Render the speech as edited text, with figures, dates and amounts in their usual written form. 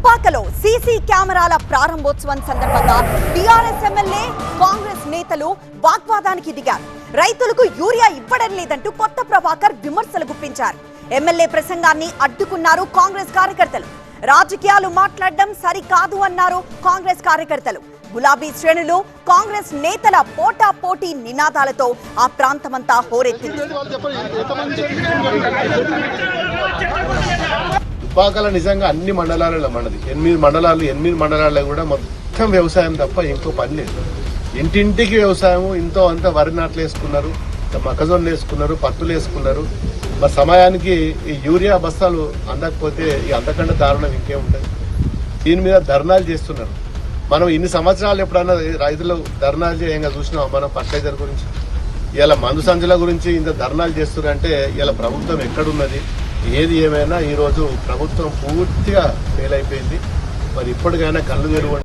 దుబ్బాకలో సీసీ కెమెరాల ప్రారంభోత్సవం సందర్భంగా టీఆర్ఎస్ ఎమ్మెల్యే కాంగ్రెస్ నేతలు వాగ్వాదానికి దిగారు. రైతులకు యూరియా ఇవ్వడం లేదంటూ కొత్త ప్రభాకర్ విమర్శలు గుప్పించారు. ఎమ్మెల్యే ప్రసంగాన్ని అడ్డుకున్నారు కాంగ్రెస్ కార్యకర్తలు. రాజకీయాలు మాట్లాడడం సరికాదు అన్నారు కాంగ్రెస్ కార్యకర్తలు. గులాబీ శ్రేణులు కాంగ్రెస్ నేతల పోటాపోటీ నినాదాలతో ఆ ప్రాంతమంతా హోరెత్తింది. దుబ్బాకల నిజంగా అన్ని మండలాలలో మనది 8 మండలాల్లో కూడా మొత్తం వ్యవసాయం తప్ప ఇంకో పని లేదు. ఇంటింటికి వ్యవసాయం, ఇంతో అంత వరి నాట్లు వేసుకున్నారు, మొక్కజొన్నలు వేసుకున్నారు, పత్తులు వేసుకున్నారు. మరి సమయానికి ఈ యూరియా బస్తాలు అందకపోతే అంతకంటే దారుణం ఇంకేముంటుంది. దీని మీద ధర్నాలు చేస్తున్నారు. మనం ఇన్ని సంవత్సరాలు ఎప్పుడన్నా రైతులు ధర్నాలు చేయంగా చూసినాం. మనం ఫర్టిలైజర్ గురించి, ఇలా మందు సంచుల గురించి ఇంత ధర్నాలు చేస్తున్నారంటే ఇలా ప్రభుత్వం ఎక్కడున్నది? ఏది ఏమైనా ఈరోజు ప్రభుత్వం పూర్తిగా ఫెయిల్ అయిపోయింది. మరి ఇప్పటికైనా కళ్ళు తెరవండి.